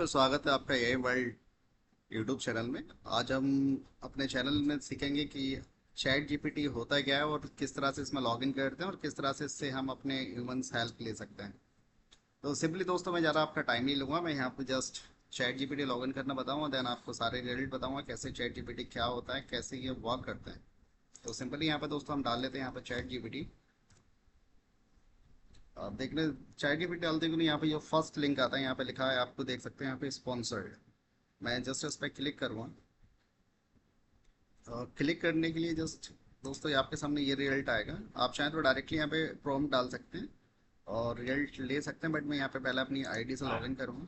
तो स्वागत है आपका ये वर्ल्ड यूट्यूब चैनल में। आज हम अपने चैनल में सीखेंगे कि चैट जीपीटी होता क्या है और किस तरह से इसमें लॉगिन करते हैं और किस तरह से इससे हम अपने ह्यूमंस हेल्प ले सकते हैं। तो सिंपली दोस्तों, मैं ज़्यादा आपका टाइम नहीं लूँगा। मैं यहाँ पे जस्ट चैट जीपीटी लॉगिन करना बताऊँगा, देन आपको सारे रिजल्ट बताऊँगा कैसे चैट जीपीटी क्या होता है, कैसे ये वर्क करते हैं। तो सिंपली यहाँ पे दोस्तों हम डाल लेते हैं यहाँ पे चैट जीपीटी। आप देख रहे चैट जीपीटी डालते हैं यहाँ पे जो फर्स्ट लिंक आता है यहाँ पे लिखा है, आपको देख सकते हैं यहाँ पे स्पॉन्सर्ड। मैं जस्ट इस पर क्लिक करूँगा। क्लिक करने के लिए जस्ट दोस्तों ये आपके सामने ये रिजल्ट आएगा। आप चाहें तो डायरेक्टली यहाँ पे प्रॉम्प्ट डाल सकते हैं और रिजल्ट ले सकते हैं, बट मैं यहाँ पे पहले अपनी आईडी से लॉगिन करूँगा।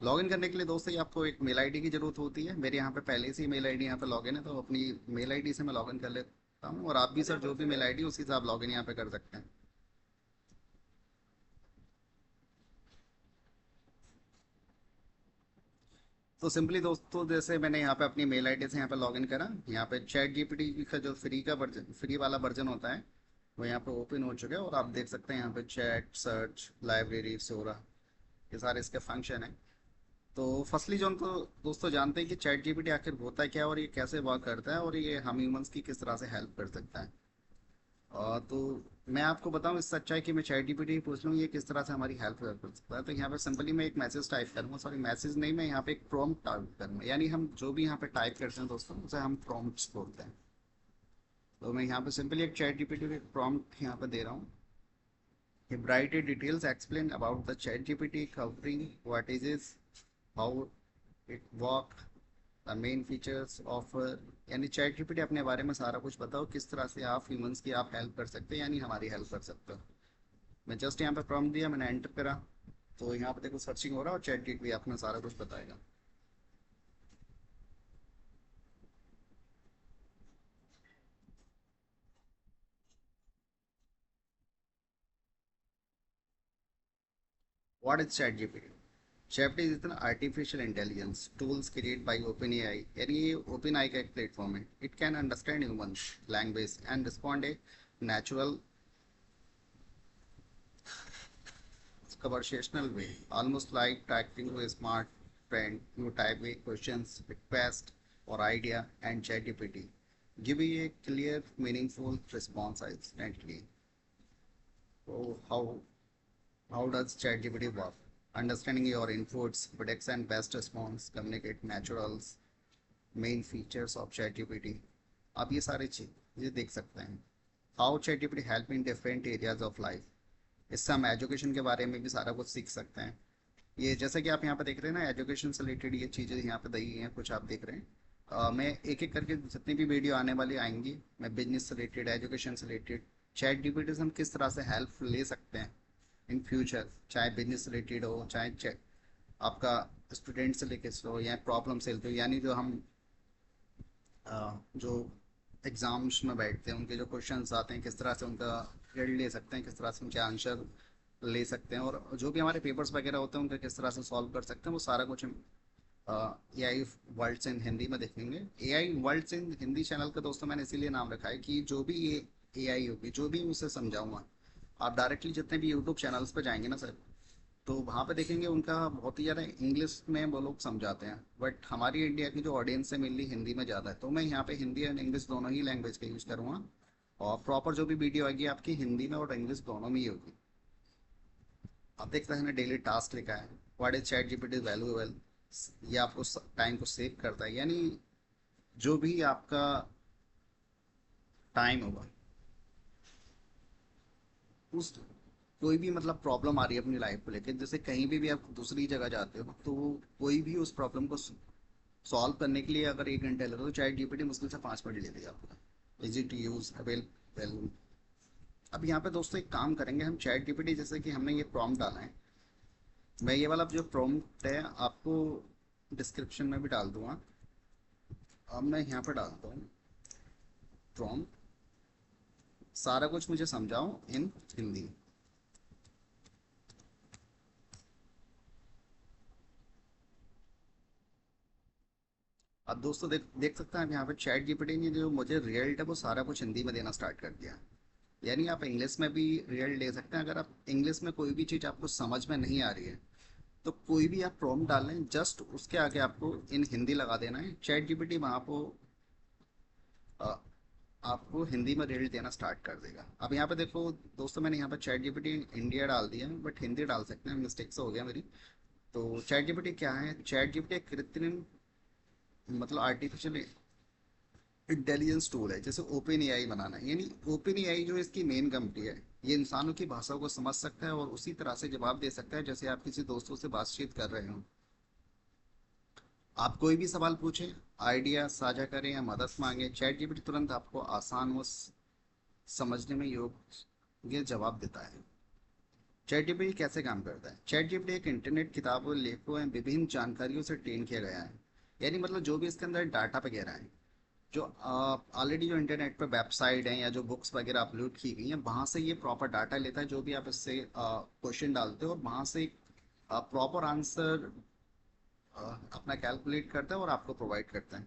लॉगिन करने के लिए दोस्तों ये आपको एक मेल आईडी की ज़रूरत होती है। मेरे यहाँ पे पहले से ही मेल आईडी यहाँ पे लॉगिन है, तो अपनी मेल आईडी से मैं लॉगिन कर लेता हूँ और आप भी सर जो भी मेल आईडी उसी से आप लॉगिन यहाँ पे कर सकते हैं। तो सिंपली दोस्तों जैसे मैंने यहाँ पे अपनी मेल आईडी से यहाँ पे लॉगिन करा, यहाँ पे चैट जीपीटी का जो फ्री वाला वर्जन होता है वो यहाँ पे ओपन हो चुका है और आप देख सकते हैं यहाँ पे चैट, सर्च, लाइब्रेरी, सोरा, ये सारे इसके फंक्शन हैं। तो फर्स्टली जो हम तो दोस्तों जानते हैं कि चैट जीपीटी आखिर होता क्या है और ये कैसे वर्क करता है और ये हम ह्यूमंस की किस तरह से हेल्प कर सकता है। तो मैं आपको बताऊं, इससे अच्छा है कि मैं चैट जीपीटी पूछ लूँ ये किस तरह से हमारी हेल्प कर सकता है। तो यहाँ पे सिंपली मैं एक मैसेज टाइप करूँगा, सॉरी मैसेज नहीं, मैं यहाँ पे एक प्रॉम्प्ट टाइप करूँगा, यानी हम जो भी यहाँ पे टाइप करते हैं दोस्तों उसे हम प्रॉम्प्ट्स बोलते हैं। तो मैं यहाँ पे सिंपली एक चैट जीपीटी को एक प्रॉम्प्ट यहाँ पे दे रहा हूँ कि write details explain about the chat gpt covering what is it, how it work, the main features of, यानी चैट जीपीटी अपने बारे में सारा कुछ बताओ, किस तरह से आप ह्यूमंस की आप हेल्प कर सकते हैं, यानी हमारी हेल्प कर सकते हो। मैं जस्ट यहाँ पे प्रॉम्प्ट दिया, मैंने एंटर करा, तो यहाँ पे देखो सर्चिंग हो रहा है और चैट जीपीटी अपना सारा कुछ बताएगा। What is chat GPT? Chat is इतना artificial intelligence tools create by open AI, यानी ये ओपन आई का एक प्लेटफॉर्म है। It can understand humans language and respond a natural conversational way, almost like talking to a smart friend. You type a questions, request, or idea, and ChatGPT give you a clear, meaningful response instantly. So how does ChatGPT work? Understanding your inputs, predicts and best response, communicate naturals, main features of ChatGPT. आप ये सारे चीज़ देख सकते हैं। How ChatGPT help in different areas of life, इससे हम education के बारे में भी सारा कुछ सीख सकते हैं। ये जैसे कि आप यहाँ पे देख रहे हैं ना, एजुकेशन से रिलेटेड ये चीज़ें यहाँ पे दी हैं, कुछ आप देख रहे हैं। मैं एक एक करके जितनी भी वीडियो आने वाली आएंगी, मैं बिजनेस से रिलेटेड, एजुकेशन से रिलेटेड, चैट जीपीटी से हम किस तरह से हेल्प ले सकते हैं इन फ्यूचर, चाहे बिजनेस रिलेटेड हो, चाहे आपका स्टूडेंट से लेके हो या प्रॉब्लम से हो, यानी जो हम जो एग्ज़ाम्स में बैठते हैं उनके जो क्वेश्चंस आते हैं किस तरह से उनका रिजल्ट ले सकते हैं, किस तरह से उनके आंसर ले सकते हैं, और जो भी हमारे पेपर्स वगैरह होते हैं उनका किस तरह से सॉल्व कर सकते हैं, वो सारा कुछ हम ए आई वर्ल्ड्स इन हिंदी में देखेंगे। ए आई वर्ल्ड्स इन हिंदी चैनल का दोस्तों मैंने इसीलिए नाम रखा है कि जो भी ये ए आई होगी, जो भी उसे समझाऊंगा, आप डायरेक्टली जितने भी यूट्यूब चैनल्स पर जाएंगे ना सर, तो वहाँ पे देखेंगे उनका बहुत ही ज़्यादा इंग्लिश में वो लोग समझाते हैं, बट हमारी इंडिया की जो ऑडियंस है मेनली हिंदी में ज़्यादा है, तो मैं यहाँ पे हिंदी एंड इंग्लिश दोनों ही लैंग्वेज का यूज़ करूँगा और प्रॉपर जो भी वीडियो आएगी आपकी हिंदी में और इंग्लिश दोनों में ही होगी। आप देखते हैं ना डेली टास्क लिखा है, what is chat GPT valuable, ये आपको टाइम को सेव करता है, यानी जो भी आपका टाइम होगा उस, कोई भी मतलब प्रॉब्लम आ रही है अपनी लाइफ को लेकर, जैसे कहीं भी आप दूसरी जगह जाते हो तो कोई भी उस प्रॉब्लम को सॉल्व करने के लिए अगर 1 घंटे लगे तो चैट जीपीटी मुश्किल से 5 मिनट ले लेगा आपका। Easy to use avail. अब यहाँ पे दोस्तों एक काम करेंगे हम, चैट जीपीटी जैसे कि हमने ये प्रॉम्प्ट डाला है, मैं ये वाला जो प्रॉम्प्ट है आपको डिस्क्रिप्शन में भी डाल दूंगा। अब मैं यहाँ पे डालता हूँ प्रॉम्प्ट, सारा कुछ मुझे समझाओ इन हिंदी। अब दोस्तों देख देख सकते हैं आप यहाँ पे चैट जीपीटी ने जो मुझे रिजल्ट है वो सारा कुछ हिंदी में देना स्टार्ट कर दिया। यानी आप इंग्लिश में भी रिजल्ट ले सकते हैं। अगर आप इंग्लिश में कोई भी चीज़ आपको समझ में नहीं आ रही है तो कोई भी आप प्रॉम्प्ट डाल लें, जस्ट उसके आगे आपको इन हिंदी लगा देना है। चैट जीपीटी वहाँ को अ, आपको हिंदी में रिजल्ट देना स्टार्ट कर देगा। अब यहाँ पे देखो दोस्तों, मैंने यहाँ पे चैट जीपीटी इंडिया डाल दिया है, बट हिंदी डाल सकते हैं, मिस्टेक से हो गया मेरी। तो चैट जीपीटी क्या है? चैट जीपीटी एक कृत्रिम मतलब आर्टिफिशियल इंटेलिजेंस टूल है, जैसे ओपन एआई बनाना है। यानी ओपन एआई जो इसकी मेन कंपनी है, ये इंसानों की भाषा को समझ सकता है और उसी तरह से जवाब दे सकता है जैसे आप किसी दोस्तों से बातचीत कर रहे हो। आप कोई भी सवाल पूछें, आइडिया साझा करें या मदद मांगे, चैट जीपीटी तुरंत आपको आसान व समझने में योग्य जवाब देता है। चैट जीपीटी कैसे काम करता है? चैट जीपीटी एक इंटरनेट किताबों, लेखों एवं विभिन्न जानकारियों से ट्रेन किया गया है। यानी मतलब जो भी इसके अंदर डाटा वगैरह है, जो ऑलरेडी जो इंटरनेट पर वेबसाइट है या जो बुक्स वगैरह अपलोड की गई हैं, वहाँ से ये प्रॉपर डाटा लेता है। जो भी आप इससे क्वेश्चन डालते हो और वहाँ से प्रॉपर आंसर अपना कैलकुलेट करता है और आपको प्रोवाइड करता है।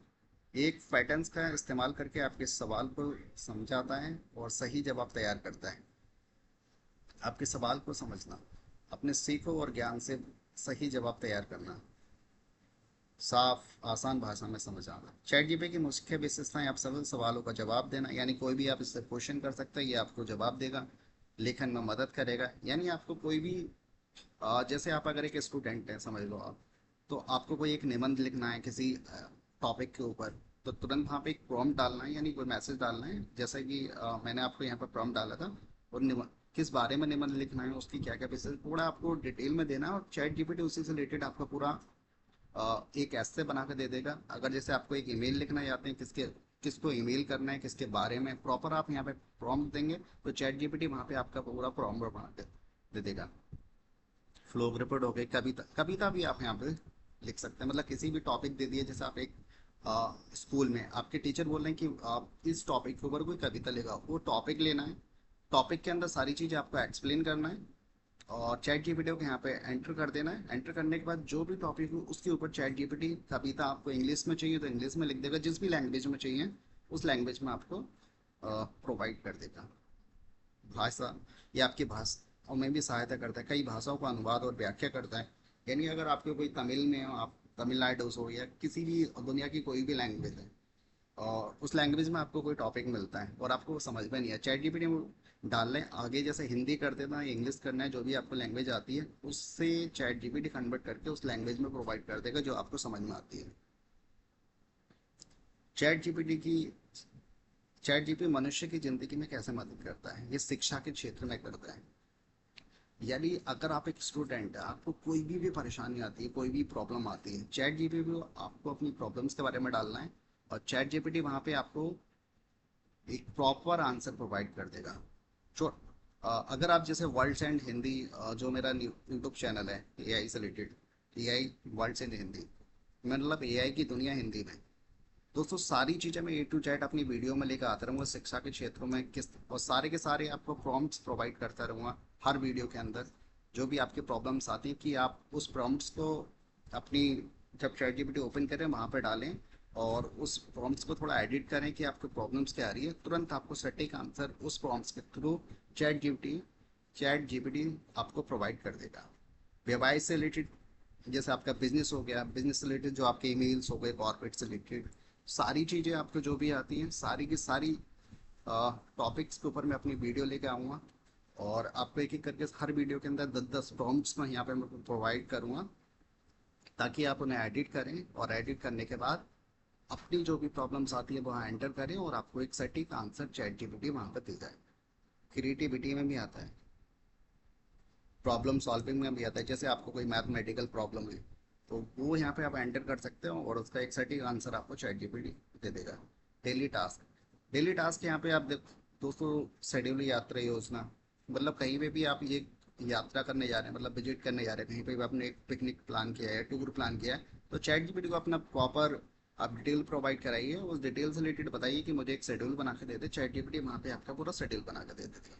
एक पैटर्न्स का इस्तेमाल करके आपके सवाल को समझाता है और सही जवाब तैयार करता है। आपके सवाल को समझना, अपने सीखो और ज्ञान से सही जवाब तैयार करना, साफ आसान भाषा में समझ आना। चैट जीपीटी की मुख्य विशेषताएं: आप सरल सवालों का जवाब देना, यानी कोई भी आप इससे क्वेश्चन कर सकते हैं, ये आपको जवाब देगा। लेखन में मदद करेगा, यानी आपको कोई भी जैसे आप अगर एक स्टूडेंट हैं समझ लो आप, तो आपको कोई एक निबंध लिखना है किसी टॉपिक के ऊपर, तो तुरंत वहाँ पे एक प्रॉम्प्ट डालना है, यानी कोई मैसेज डालना है, जैसा कि मैंने आपको यहाँ पर प्रॉम्प्ट डाला था। और किस बारे में निबंध लिखना है, उसकी क्या क्या विशेष, थोड़ा आपको डिटेल में देना है और चैट जीपीटी उसी से रिलेटेड आपका पूरा एक ऐसे बना के दे देगा। अगर जैसे आपको एक ईमेल लिखना चाहते हैं, किसको ईमेल करना है, किसके बारे में, प्रॉपर आप यहाँ पे प्रॉम्प्ट देंगे तो चैट जीपीटी वहाँ पे आपका पूरा प्रॉम्प्ट बना दे देगा। फ्लो रिपोर्ट हो गई, कविता कविता भी आप यहाँ पे लिख सकते हैं। मतलब किसी भी टॉपिक दे दिए, जैसे आप एक स्कूल में आपके टीचर बोल रहे हैं कि आप इस टॉपिक के ऊपर कोई कविता लिखा, वो टॉपिक लेना है, टॉपिक के अंदर सारी चीज़ें आपको एक्सप्लेन करना है और चैट जीपीटी को यहाँ पे एंटर कर देना है। एंटर करने के बाद जो भी टॉपिक हो उसके ऊपर चैट जीपीटी कविता आपको इंग्लिश में चाहिए तो इंग्लिश में लिख देगा, जिस भी लैंग्वेज में चाहिए उस लैंग्वेज में आपको प्रोवाइड कर देगा। भाषा, ये आपकी भाषा में भी सहायता करता है, कई भाषाओं का अनुवाद और व्याख्या करता है। यानी अगर आपके कोई तमिल में हो, आप तमिलनाडु से हो या किसी भी दुनिया की कोई भी लैंग्वेज है और उस लैंग्वेज में आपको कोई टॉपिक मिलता है और आपको वो समझ में नहीं है, चैट जीपीटी में डाल लें, आगे जैसे हिंदी कर देना, इंग्लिश करना है, जो भी आपको लैंग्वेज आती है उससे चैट जीपीटी कन्वर्ट करके उस लैंग्वेज में प्रोवाइड कर देगा जो आपको समझ में आती है। चैट जीपीटी की चैट जीपीटी मनुष्य की ज़िंदगी में कैसे मदद करता है? ये शिक्षा के क्षेत्र में करता है। यानी अगर आप एक स्टूडेंट है, आपको कोई भी परेशानी आती है, कोई भी प्रॉब्लम आती है, चैट जीपीटी को आपको अपनी प्रॉब्लम्स के बारे में डालना है और चैट जीपीटी वहाँ पे आपको एक प्रॉपर आंसर प्रोवाइड कर देगा। जो अगर आप जैसे वर्ल्ड्स एंड हिंदी, जो मेरा यूट्यूब चैनल है एआई से related, AI worlds and Hindi, मतलब एआई की दुनिया हिंदी में, दोस्तों सारी चीज़ें मैं A to Z अपनी वीडियो में लेकर आता रहूँगा। शिक्षा के क्षेत्रों में किस, और सारे के सारे आपको प्रॉम्प्ट्स प्रोवाइड करता रहूँगा हर वीडियो के अंदर। जो भी आपके प्रॉब्लम्स आती हैं कि आप उस प्रॉम्प्ट्स को अपनी, जब चैट जीपीटी ओपन करें वहाँ पर डालें और उस प्रॉम्प्ट्स को थोड़ा एडिट करें कि आपको प्रॉब्लम्स क्या आ रही है, तुरंत आपको सटीक आंसर उस प्रॉम्प्ट्स के थ्रू चैट जीपीटी आपको प्रोवाइड कर देगा। व्यवसाय से रिलेटेड, जैसे आपका बिजनेस हो गया, बिजनेस से रिलेटेड जो आपके ईमेल्स हो गए, कॉर्पोरेट से रिलेटेड सारी चीज़ें आपको जो भी आती हैं, सारी की सारी टॉपिक्स के ऊपर मैं अपनी वीडियो लेके आऊँगा और आपको एक एक करके हर वीडियो के अंदर 10-10 प्रॉम्प्ट्स मैं यहाँ पे मैं प्रोवाइड करूँगा ताकि आप उन्हें एडिट करें और एडिट करने के बाद अपनी जो भी प्रॉब्लम्स आती है वहाँ एंटर करें और आपको एक सटीक आंसर चैट जीपीटी वहाँ पर दे जाए। क्रिएटिविटी में भी आता है, प्रॉब्लम सॉल्विंग में भी आता है। जैसे आपको कोई मैथमेटिकल प्रॉब्लम है तो वो यहाँ पे आप एंटर कर सकते हो और उसका एक सटीक आंसर आपको चैट जीपीटी दे देगा। डेली टास्क यहाँ पे आप दोस्तों शेड्यूल, यात्रा योजना, मतलब कहीं पे भी आप ये यात्रा करने जा रहे हैं, मतलब विजिट करने जा रहे हैं, कहीं पे भी आपने एक पिकनिक प्लान किया है, टूर प्लान किया है, तो चैट जीपीटी को अपना प्रॉपर आप डिटेल प्रोवाइड कराइए, उस डिटेल से रिलेटेड बताइए कि मुझे एक शेड्यूल बना के दे दे, चैट जीपीटी वहाँ पे आपका पूरा शेड्यूल बना के दे देगा।